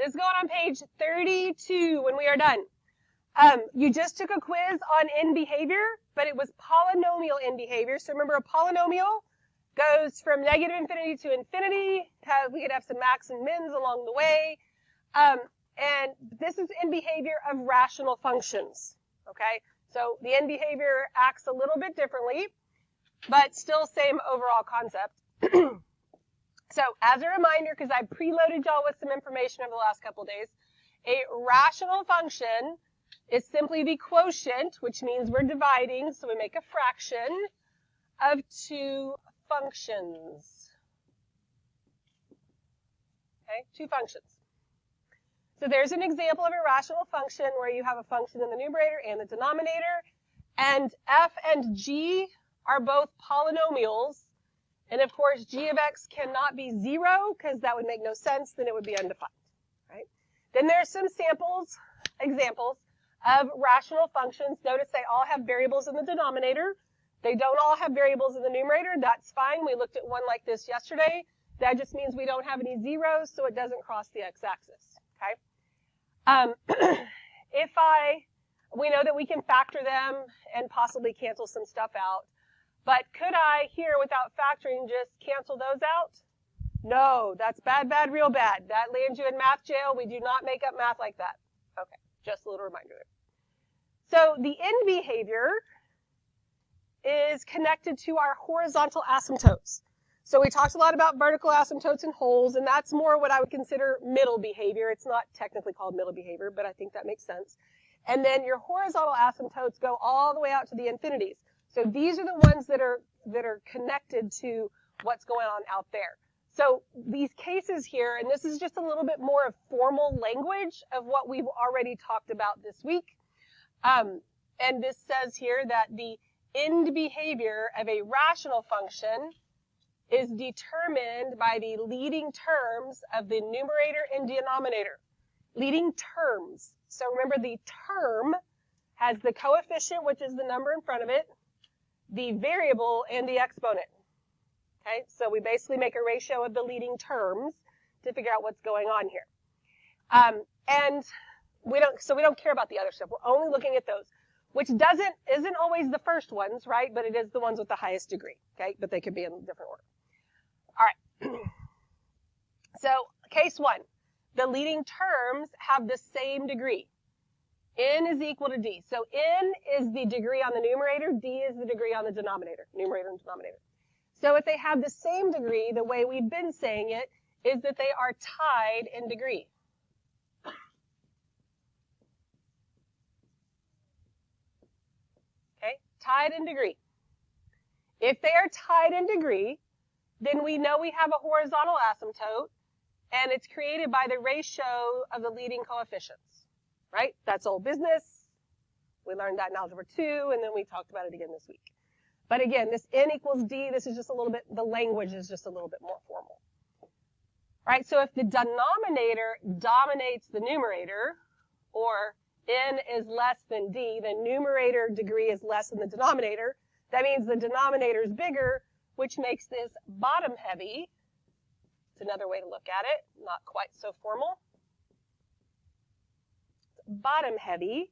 this is going on page 32 when we are done. You just took a quiz on end behavior, but it was polynomial end behavior. So remember, a polynomial goes from negative infinity to infinity. We could have some max and mins along the way. And this is end behavior of rational functions. Okay? So the end behavior acts a little bit differently, but still same overall concept. So as a reminder, because I preloaded y'all with some information over the last couple days, a rational function is simply the quotient, which means we're dividing, so we make a fraction of two functions. Okay, two functions. So there's an example of a rational function where you have a function in the numerator and the denominator, and f and g are both polynomials. And of course, g of x cannot be 0 because that would make no sense, then it would be undefined, right? Then there's some examples of rational functions. Notice they all have variables in the denominator. They don't all have variables in the numerator. That's fine. We looked at one like this yesterday. That just means we don't have any zeros, so it doesn't cross the x-axis, okay? We know that we can factor them and possibly cancel some stuff out. But could I, here, without factoring, just cancel those out? No, that's bad, bad, real bad. That lands you in math jail. We do not make up math like that. Okay, just a little reminder there. So the end behavior is connected to our horizontal asymptotes. So we talked a lot about vertical asymptotes and holes, and that's more what I would consider middle behavior. It's not technically called middle behavior, but I think that makes sense. And then your horizontal asymptotes go all the way out to the infinities. So these are the ones that are connected to what's going on out there. So these cases here, and this is just a little bit more of formal language of what we've already talked about this week. And this says here that the end behavior of a rational function is determined by the leading terms of the numerator and denominator. Leading terms. So remember, the term has the coefficient, which is the number in front of it, the variable, and the exponent. Okay, so we basically make a ratio of the leading terms to figure out what's going on here. And we don't care about the other stuff. We're only looking at those, which isn't always the first ones, right? But it is the ones with the highest degree. Okay, but they could be in a different order. All right. So case one, the leading terms have the same degree. N is equal to D. So N is the degree on the numerator, D is the degree on the denominator, numerator and denominator. So if they have the same degree, the way we've been saying it is that they are tied in degree. Okay, tied in degree. If they are tied in degree, then we know we have a horizontal asymptote, and it's created by the ratio of the leading coefficients. Right? That's old business. We learned that in Algebra 2, and then we talked about it again this week. But again, this N equals D, this is just a little bit, the language is just a little bit more formal. Right? So if the denominator dominates the numerator, or N is less than D, the numerator degree is less than the denominator, that means the denominator is bigger, which makes this bottom heavy. It's another way to look at it, not quite so formal. Bottom heavy.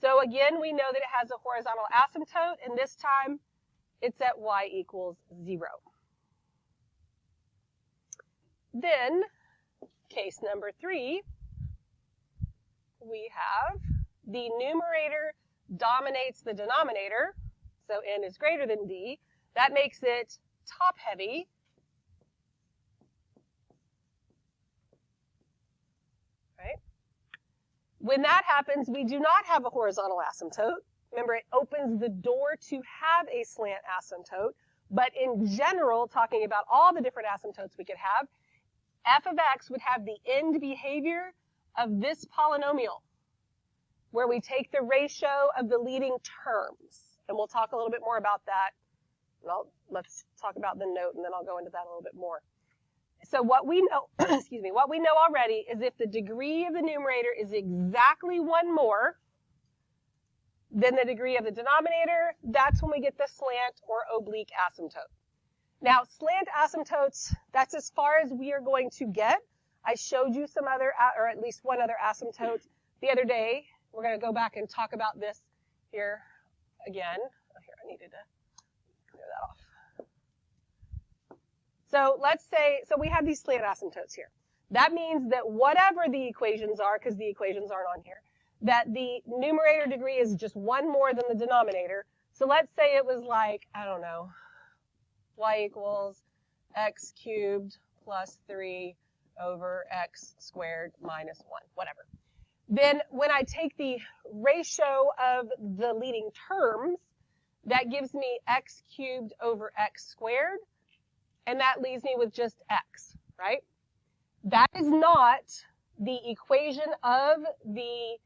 So again, we know that it has a horizontal asymptote, and this time it's at y equals 0. Then, case number 3, we have the numerator dominates the denominator, so N is greater than D. That makes it top heavy. Right? When that happens, we do not have a horizontal asymptote. Remember, it opens the door to have a slant asymptote. But in general, talking about all the different asymptotes we could have, f of x would have the end behavior of this polynomial, where we take the ratio of the leading terms. And we'll talk a little bit more about that. Well, let's talk about the note, and then I'll go into that a little bit more. So what we know, what we know already is if the degree of the numerator is exactly one more than the degree of the denominator, that's when we get the slant or oblique asymptote. Now, slant asymptotes, that's as far as we are going to get. I showed you some other, or at least one other asymptote the other day. We're going to go back and talk about this here again. Oh, here, I needed to clear that off. So let's say, so we have these slant asymptotes here. That means that whatever the equations are, because the equations aren't on here, that the numerator degree is just one more than the denominator. So let's say it was like, I don't know, y equals x cubed plus 3 over x squared minus 1, whatever. Then when I take the ratio of the leading terms, that gives me x cubed over x squared, and that leaves me with just x, right? That is not the equation of the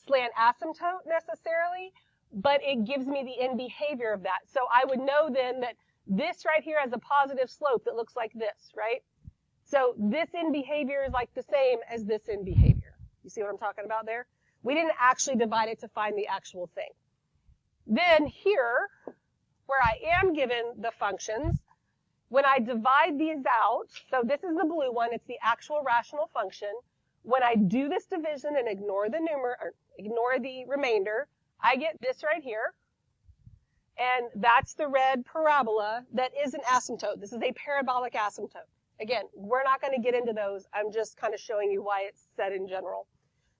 slant asymptote necessarily, but it gives me the end behavior of that. So I would know then that this right here has a positive slope that looks like this, right? So this end behavior is like the same as this end behavior. You see what I'm talking about there? We didn't actually divide it to find the actual thing. Then here, where I am given the functions, when I divide these out, so this is the blue one, it's the actual rational function. When I do this division and ignore the ignore the remainder, I get this right here. And that's the red parabola that is an asymptote. This is a parabolic asymptote. Again, we're not going to get into those. I'm just kind of showing you why it's said in general.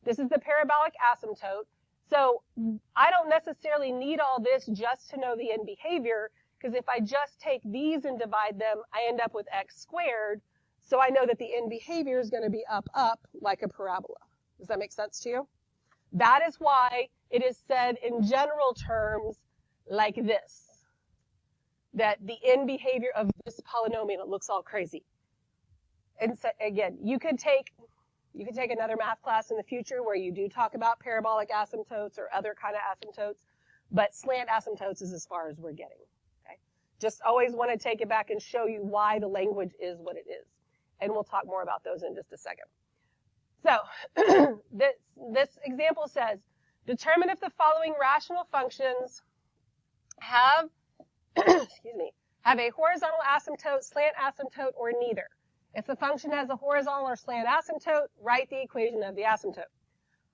This is the parabolic asymptote. So I don't necessarily need all this just to know the end behavior, because if I just take these and divide them, I end up with x squared. So I know that the end behavior is going to be up, like a parabola. Does that make sense to you? That is why it is said in general terms like this, that the end behavior of this polynomial looks all crazy. And so, again, you could take another math class in the future where you do talk about parabolic asymptotes or other kind of asymptotes, but slant asymptotes is as far as we're getting. Okay? Just always want to take it back and show you why the language is what it is. And we'll talk more about those in just a second. So this example says, determine if the following rational functions have, have a horizontal asymptote, slant asymptote, or neither. If the function has a horizontal or slant asymptote, write the equation of the asymptote.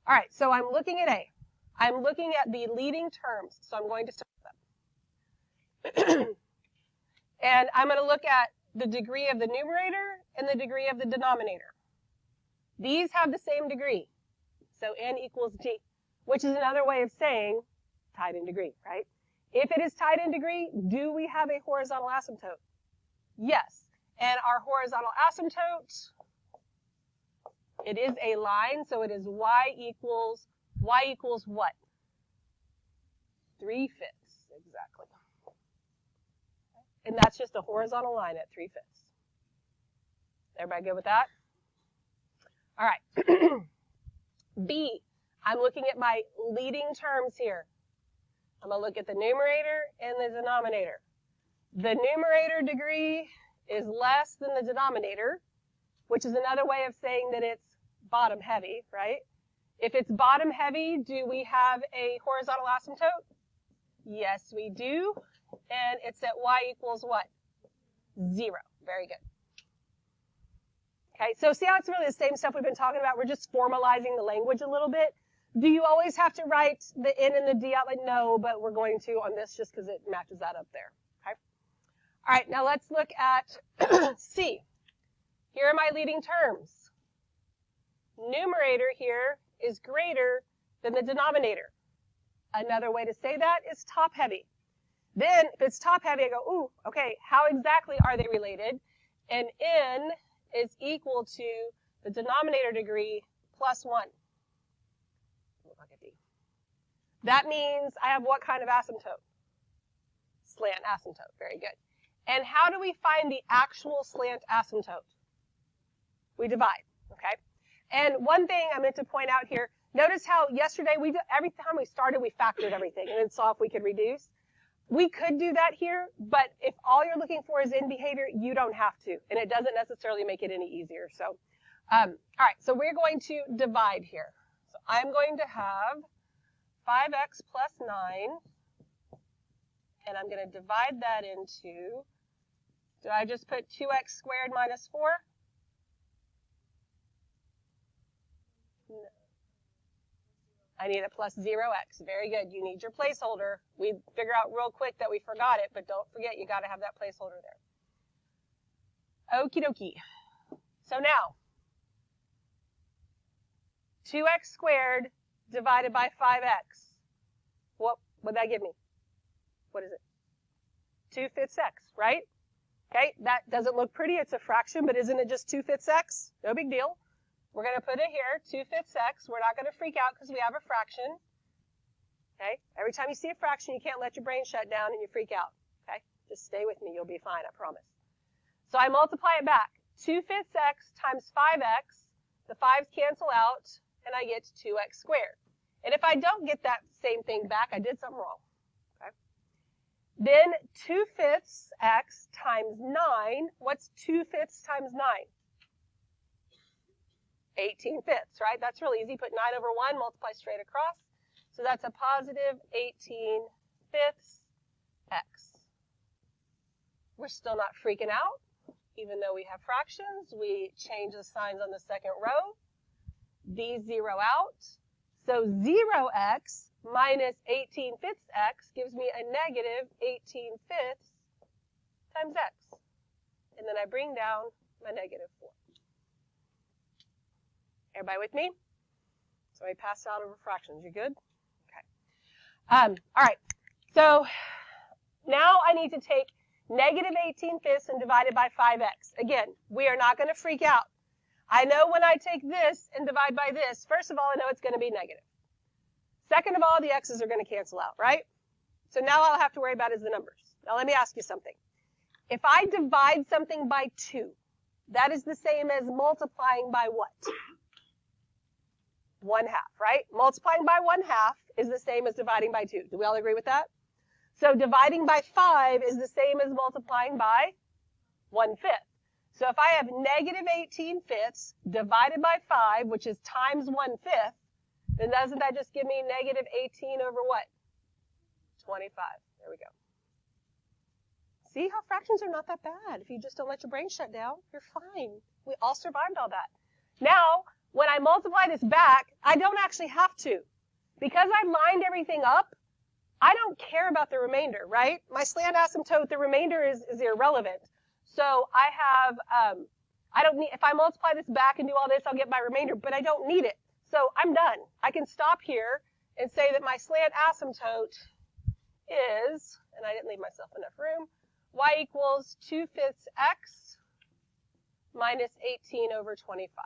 All right, so I'm looking at A. I'm looking at the leading terms, so I'm going to start with them. And I'm going to look at the degree of the numerator and the degree of the denominator. These have the same degree, so n equals g, which is another way of saying tied in degree, right? If it is tied in degree, do we have a horizontal asymptote? Yes. And our horizontal asymptote, it is a line, so it is y equals what? 3/5, exactly. And that's just a horizontal line at 3/5. Everybody good with that? All right. B, I'm looking at my leading terms here. I'm going to look at the numerator and the denominator. The numerator degree is less than the denominator, which is another way of saying that it's bottom heavy, right? If it's bottom heavy, do we have a horizontal asymptote? Yes, we do. And it's at y equals what? 0. Very good. Okay, so see how it's really the same stuff we've been talking about? We're just formalizing the language a little bit. Do you always have to write the n and the d out? Like, no, but we're going to on this just because it matches that up there. Okay. All right, now let's look at C. Here are my leading terms. Numerator here is greater than the denominator. Another way to say that is top heavy. Then, if it's top heavy, I go, ooh, okay, how exactly are they related? And n is equal to the denominator degree plus 1. Look at D. That means I have what kind of asymptote? Slant asymptote. Very good. And how do we find the actual slant asymptote? We divide, okay? And one thing I meant to point out here, notice how yesterday every time we started, we factored everything and then saw if we could reduce. We could do that here, but if all you're looking for is end behavior, you don't have to, and it doesn't necessarily make it any easier. So, all right, so we're going to divide here. So I'm going to have 5x plus 9, and I'm going to divide that into, did I just put 2x squared minus 4? I need a plus 0x. Very good. You need your placeholder. We figure out real quick that we forgot it, but don't forget you got to have that placeholder there. Okie dokie. So now, 2x squared divided by 5x. What would that give me? What is it? 2/5 x, right? Okay, that doesn't look pretty. It's a fraction, but isn't it just 2/5 x? No big deal. We're going to put it here, 2/5 x. We're not going to freak out because we have a fraction. Okay, every time you see a fraction, you can't let your brain shut down and you freak out. Okay, just stay with me. You'll be fine, I promise. So I multiply it back. 2/5 x times 5x. The 5's cancel out, and I get 2x squared. And if I don't get that same thing back, I did something wrong. Okay. Then 2/5 x times 9. What's 2/5 times 9? 18/5, right? That's real easy. Put 9 over 1, multiply straight across. So that's a positive 18/5 x. We're still not freaking out. Even though we have fractions, we change the signs on the second row. These zero out. So 0x minus 18/5 x gives me a negative 18/5 times x. And then I bring down my negative 4. Everybody with me? Somebody passed out over fractions. You good? Okay. All right. So now I need to take negative 18/5 and divide it by 5x. Again, we are not going to freak out. I know when I take this and divide by this, first of all, I know it's going to be negative. Second of all, the x's are going to cancel out, right? So now all I'll have to worry about is the numbers. Now let me ask you something. If I divide something by 2, that is the same as multiplying by what? 1/2, right? Multiplying by 1/2 is the same as dividing by 2. Do we all agree with that? So dividing by 5 is the same as multiplying by 1/5. So if I have negative 18/5 divided by 5, which is times 1/5, then doesn't that just give me negative 18 over what? 25. There we go. See how fractions are not that bad. If you just don't let your brain shut down, you're fine. We all survived all that. Now, when I multiply this back, I don't actually have to. Because I lined everything up, I don't care about the remainder, right? My slant asymptote, the remainder is irrelevant. So I have, I don't need, if I multiply this back and do all this, I'll get my remainder, but I don't need it. So I'm done. I can stop here and say that my slant asymptote is, and I didn't leave myself enough room, y equals 2/5 x minus 18 over 25.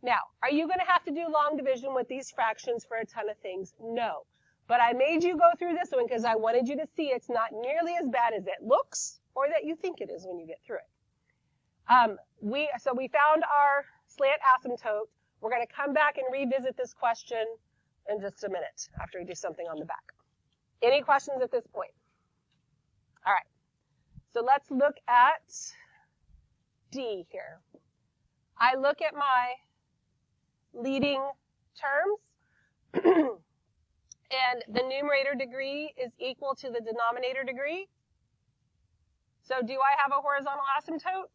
Now, are you going to have to do long division with these fractions for a ton of things? No. But I made you go through this one because I wanted you to see it's not nearly as bad as it looks or that you think it is when you get through it. So we found our slant asymptote. We're going to come back and revisit this question in just a minute after we do something on the back. Any questions at this point? All right. So let's look at D here. I look at my leading terms, and the numerator degree is equal to the denominator degree. So do I have a horizontal asymptote?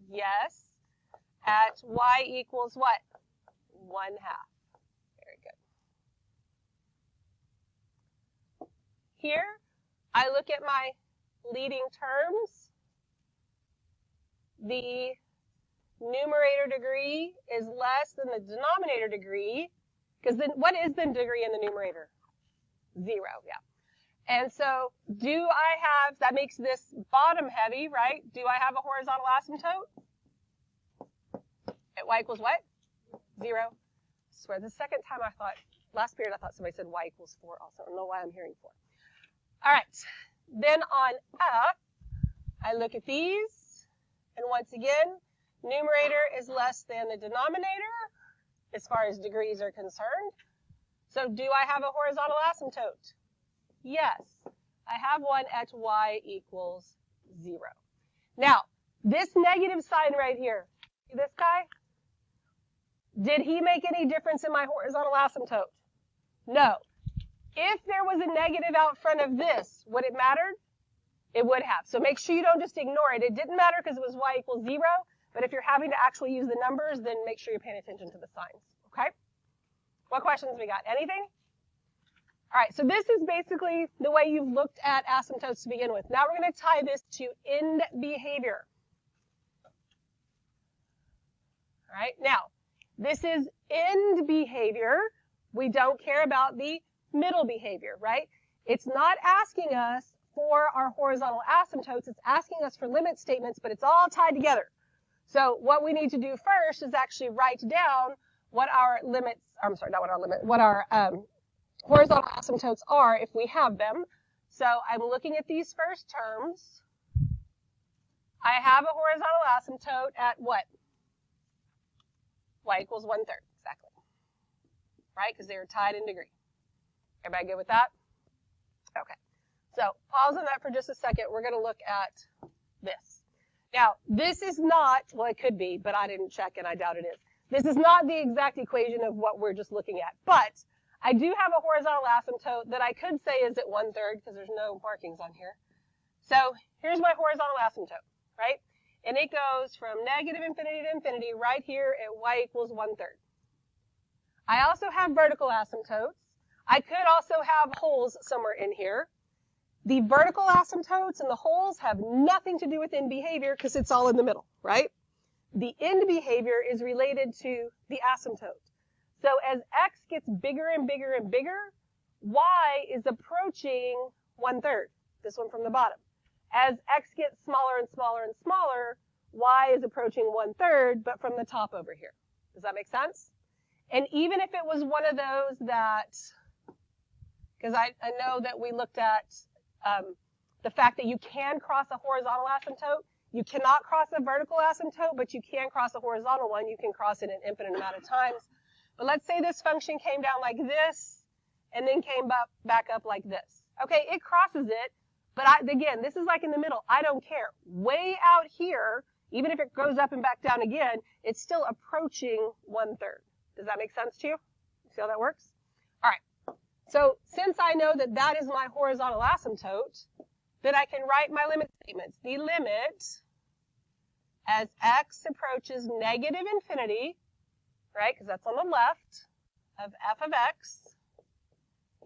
Yes. At y equals what? 1/2. Very good. Here, I look at my leading terms. The numerator degree is less than the denominator degree, because then what is the degree in the numerator? 0, yeah. And so do I have, that makes this bottom heavy, right? Do I have a horizontal asymptote? At y equals what? 0. I swear, the second time I thought, last period I thought somebody said y equals 4 also. I don't know why I'm hearing 4. All right. Then on F, I look at these, and once again, numerator is less than the denominator as far as degrees are concerned. So do I have a horizontal asymptote? Yes, I have one at y equals 0. Now, this negative sign right here, see this guy? Did he make any difference in my horizontal asymptote? No. If there was a negative out front of this, would it matter? It would have. So make sure you don't just ignore it. It didn't matter because it was y equals 0, but if you're having to actually use the numbers, then make sure you're paying attention to the signs, okay? What questions we got? Anything? All right, so this is basically the way you've looked at asymptotes to begin with. Now we're going to tie this to end behavior. All right, now this is end behavior. We don't care about the middle behavior, right? It's not asking us for our horizontal asymptotes. It's asking us for limit statements, but it's all tied together. So what we need to do first is actually write down what our limits, I'm sorry, not what our limit, what our horizontal asymptotes are if we have them. So I'm looking at these first terms. I have a horizontal asymptote at what? Y equals 1/3, exactly. Right, because they are tied in degree. Everybody good with that? Okay. So pause on that for just a second. We're going to look at this. Now, this is not, well, it could be, but I didn't check and I doubt it is. This is not the exact equation of what we're just looking at. But I do have a horizontal asymptote that I could say is at 1/3 because there's no markings on here. So here's my horizontal asymptote, right? And it goes from negative infinity to infinity right here at y equals 1/3. I also have vertical asymptotes. I could also have holes somewhere in here. The vertical asymptotes and the holes have nothing to do with end behavior because it's all in the middle, right? The end behavior is related to the asymptote. So as x gets bigger and bigger and bigger, y is approaching 1/3, this one from the bottom. As x gets smaller and smaller and smaller, y is approaching 1/3, but from the top over here. Does that make sense? And even if it was one of those that, because I know that we looked at the fact that you can cross a horizontal asymptote. You cannot cross a vertical asymptote, but you can cross a horizontal one. You can cross it an infinite amount of times. But let's say this function came down like this and then came back up like this. Okay, it crosses it, but again, this is like in the middle. I don't care. Way out here, even if it goes up and back down again, it's still approaching 1/3. Does that make sense to you? See how that works? All right. So since I know that that is my horizontal asymptote, then I can write my limit statements. The limit as x approaches negative infinity, right, because that's on the left, of f of x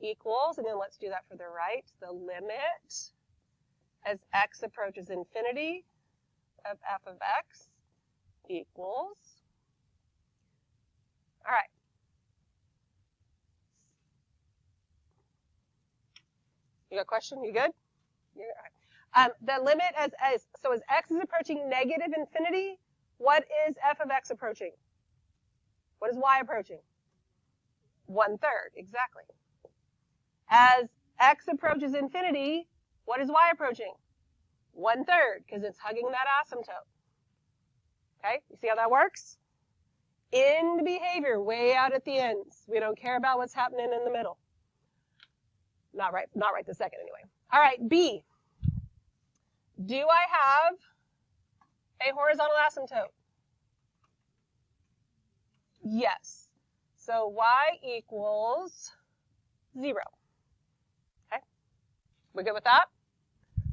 equals, and then let's do that for the right, the limit as x approaches infinity of f of x equals, all right. You got a question? You good? Yeah, all right. The limit as x is approaching negative infinity, what is f of x approaching? What is y approaching? 1/3, exactly. As x approaches infinity, what is y approaching? 1/3, because it's hugging that asymptote. Okay, you see how that works? End behavior, way out at the ends. We don't care about what's happening in the middle. Not right this second anyway. All right, B. Do I have a horizontal asymptote? Yes. So y equals 0. Okay, we good with that?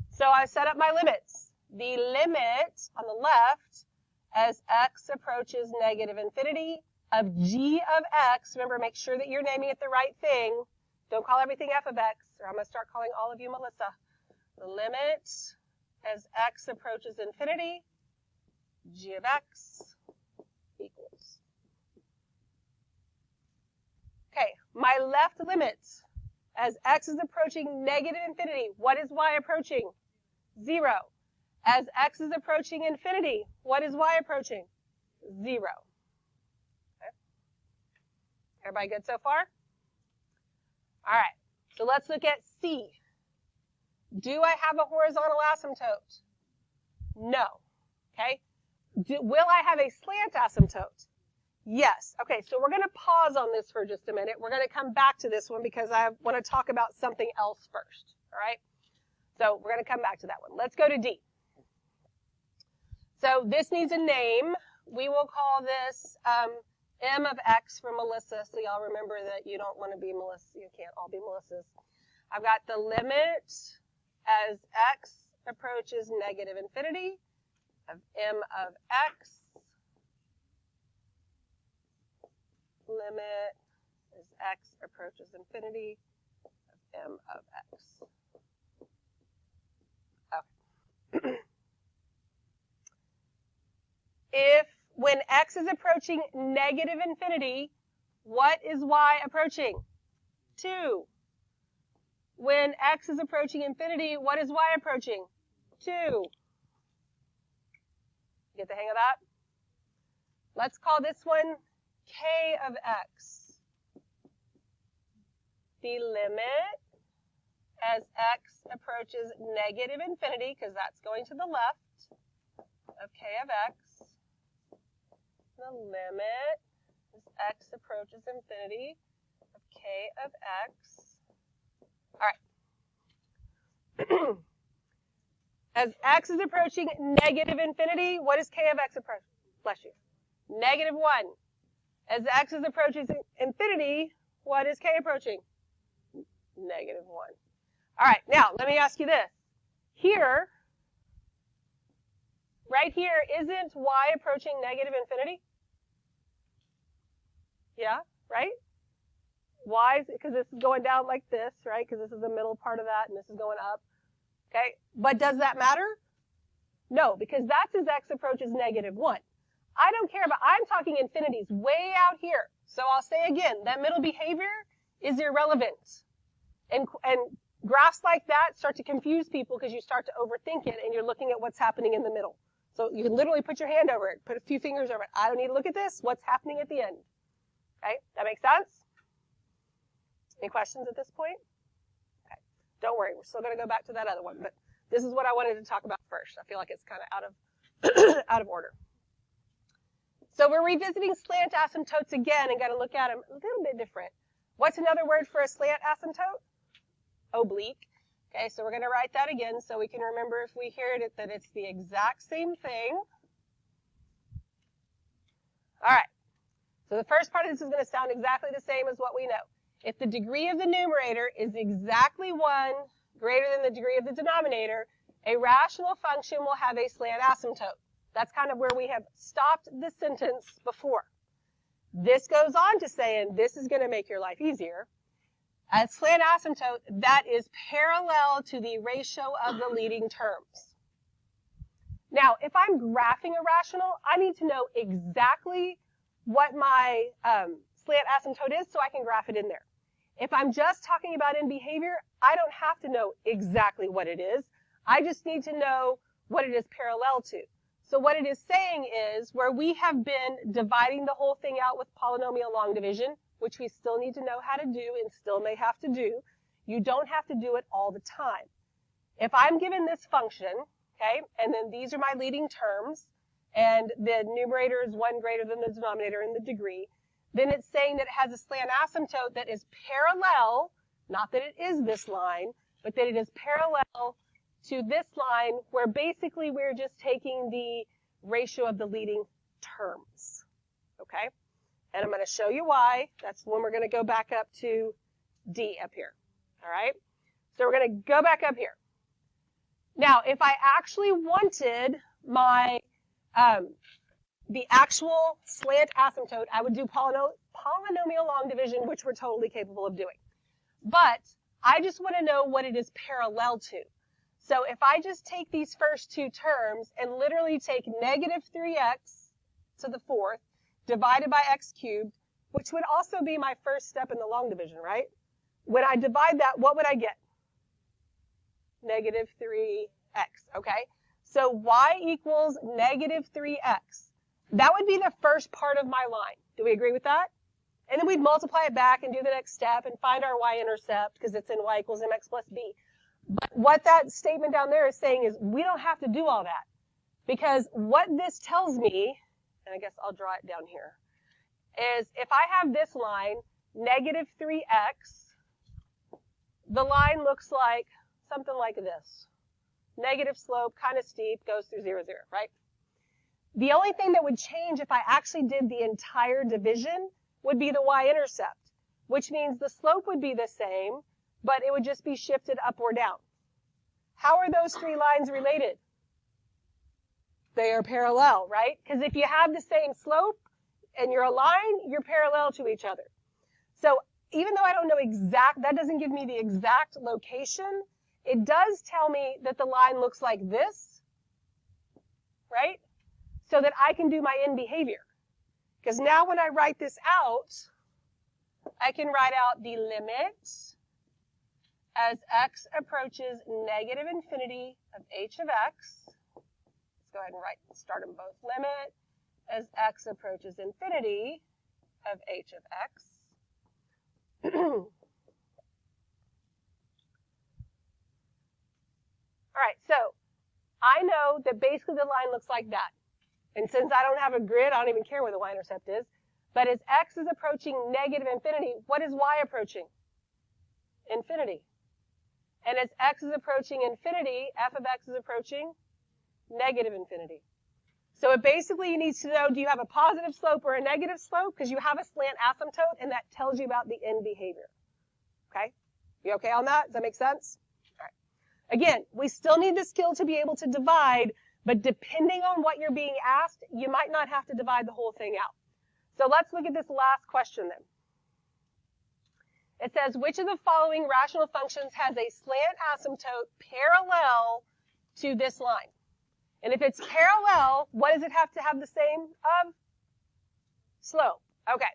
So I set up my limits. The limit on the left as x approaches negative infinity of g of x, remember, make sure that you're naming it the right thing. Don't call everything f of x, or I'm going to start calling all of you Melissa. The limit as x approaches infinity, g of x equals. Okay, my left limit as x is approaching negative infinity, what is y approaching? 0. As x is approaching infinity, what is y approaching? 0. Okay. Everybody good so far? All right, so let's look at C. Do I have a horizontal asymptote? No. Okay. Will I have a slant asymptote? Yes. Okay, so we're going to pause on this for just a minute. We're going to come back to this one because I want to talk about something else first. All right? So we're going to come back to that one. Let's go to D. So this needs a name. We will call this M of X for Melissa, so y'all remember that you don't want to be Melissa. You can't all be Melissas. I've got the limit as X approaches negative infinity of M of X. Limit as x approaches infinity of m of x. Okay. If when x is approaching negative infinity, what is y approaching? 2. When x is approaching infinity, what is y approaching? 2. Get the hang of that? Let's call this one k of x. The limit as x approaches negative infinity, because that's going to the left, of k of x. The limit as x approaches infinity of k of x. All right. As x is approaching negative infinity, what is k of x approaching? Bless you. Negative 1. As x is approaching infinity, what is k approaching? Negative 1. All right, now let me ask you this. Here, right here, isn't y approaching negative infinity? Yeah, right? Y, because this is going down like this, right? Because this is the middle part of that, and this is going up. Okay, but does that matter? No, because that's as x approaches negative 1. I don't care about, I'm talking infinities way out here. So I'll say again, that middle behavior is irrelevant. And graphs like that start to confuse people because you start to overthink it and you're looking at what's happening in the middle. So you can literally put your hand over it, put a few fingers over it. I don't need to look at this. What's happening at the end? Okay, that makes sense? Any questions at this point? Okay, don't worry. We're still going to go back to that other one, but this is what I wanted to talk about first. I feel like it's kind of out of order. So we're revisiting slant asymptotes again and got to look at them a little bit different. What's another word for a slant asymptote? Oblique. Okay, so we're going to write that again so we can remember if we hear it that it's the exact same thing. All right. So the first part of this is going to sound exactly the same as what we know. If the degree of the numerator is exactly 1 greater than the degree of the denominator, a rational function will have a slant asymptote. That's kind of where we have stopped the sentence before. This goes on to saying this is going to make your life easier. A slant asymptote that is parallel to the ratio of the leading terms. Now, if I'm graphing a rational, I need to know exactly what my slant asymptote is so I can graph it in there. If I'm just talking about in behavior, I don't have to know exactly what it is. I just need to know what it is parallel to. So what it is saying is where we have been dividing the whole thing out with polynomial long division, which we still need to know how to do and still may have to do, you don't have to do it all the time. If I'm given this function, okay, and then these are my leading terms, and the numerator is 1 greater than the denominator in the degree, then it's saying that it has a slant asymptote that is parallel, not that it is this line, but that it is parallel to this line where basically we're just taking the ratio of the leading terms, okay? And I'm going to show you why. That's when we're going to go back up to D up here, all right? So we're going to go back up here. Now, if I actually wanted my the actual slant asymptote, I would do polynomial long division, which we're totally capable of doing. But I just want to know what it is parallel to. So if I just take these first two terms and literally take negative 3x to the 4th divided by x cubed, which would also be my first step in the long division, right? When I divide that, what would I get? Negative 3x, okay? So y equals negative 3x. That would be the first part of my line. Do we agree with that? And then we'd multiply it back and do the next step and find our y-intercept because it's in y equals mx plus b. But what that statement down there is saying is we don't have to do all that. Because what this tells me, and I guess I'll draw it down here, is if I have this line, negative 3x, the line looks like something like this. Negative slope, kind of steep, goes through 0, 0, right? The only thing that would change if I actually did the entire division would be the y-intercept, which means the slope would be the same, but it would just be shifted up or down. How are those three lines related? They are parallel, right? Because if you have the same slope and you're a line, you're parallel to each other. So even though I don't know that doesn't give me the exact location, it does tell me that the line looks like this, right? So that I can do my end behavior. Because now when I write this out, I can write out the limit as x approaches negative infinity of h of x. Let's go ahead and start them both. Limit as x approaches infinity of h of x. All right, so I know that basically the line looks like that. And since I don't have a grid, I don't even care where the y-intercept is. But as x is approaching negative infinity, what is y approaching? Infinity. And as x is approaching infinity, f of x is approaching negative infinity. So it basically needs to know, do you have a positive slope or a negative slope? Because you have a slant asymptote, and that tells you about the end behavior. Okay? You okay on that? Does that make sense? All right. Again, we still need the skill to be able to divide, but depending on what you're being asked, you might not have to divide the whole thing out. So let's look at this last question then. It says, which of the following rational functions has a slant asymptote parallel to this line? And if it's parallel, what does it have to have the same of? Slope. Okay.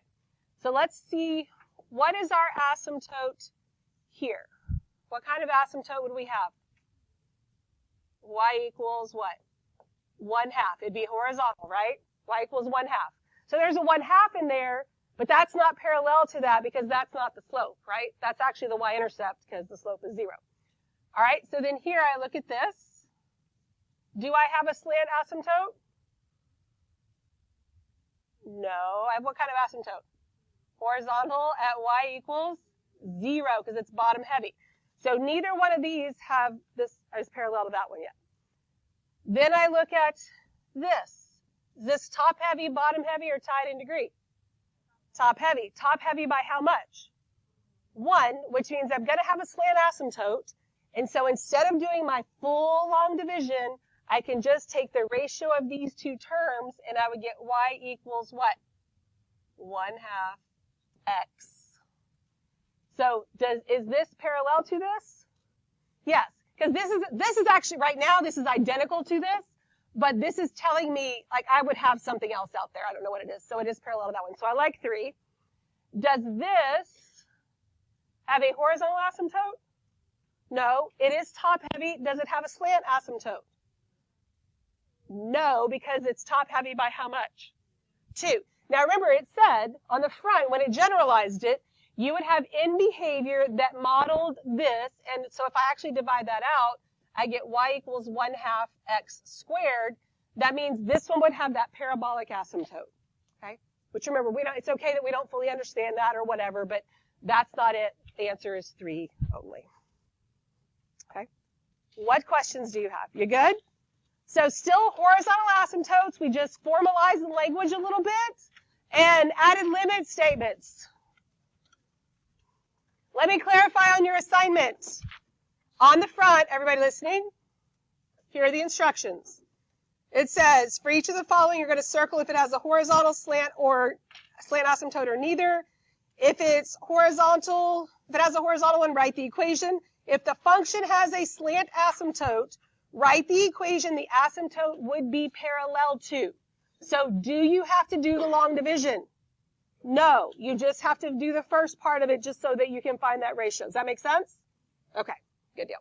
So let's see, what is our asymptote here? What kind of asymptote would we have? Y equals what? 1/2. It'd be horizontal, right? Y equals 1/2. So there's a 1/2 in there, but that's not parallel to that because that's not the slope, right? That's actually the y-intercept because the slope is 0. All right, so then here I look at this. Do I have a slant asymptote? No. I have what kind of asymptote? Horizontal at y equals 0 because it's bottom heavy. So neither one of these have this is parallel to that one yet. Then I look at this. Is this top heavy, bottom heavy, or tied in degree? Top heavy. Top heavy by how much? 1, which means I'm going to have a slant asymptote. And so instead of doing my full long division, I can just take the ratio of these two terms, and I would get y equals what? 1/2 x. So is this parallel to this? Yes, because this is actually, right now, this is identical to this, but this is telling me, like, I would have something else out there. I don't know what it is, so it is parallel to that one. So I like 3. Does this have a horizontal asymptote? No, it is top heavy. Does it have a slant asymptote? No, because it's top heavy by how much? 2. Now remember, it said on the front, when it generalized it, you would have end behavior that modeled this, and so if I actually divide that out, I get y equals 1/2 x squared. That means this one would have that parabolic asymptote, okay? Which remember, it's okay that we don't fully understand that or whatever, but that's not it. The answer is 3 only. Okay? What questions do you have? You good? So still horizontal asymptotes. We just formalized the language a little bit and added limit statements. Let me clarify on your assignment. On the front, everybody listening? Here are the instructions. It says, for each of the following, you're going to circle if it has a horizontal slant or slant asymptote or neither. If it's horizontal, if it has a horizontal one, write the equation. If the function has a slant asymptote, write the equation the asymptote would be parallel to. So do you have to do the long division? No, you just have to do the first part of it just so that you can find that ratio. Does that make sense? Okay, good deal.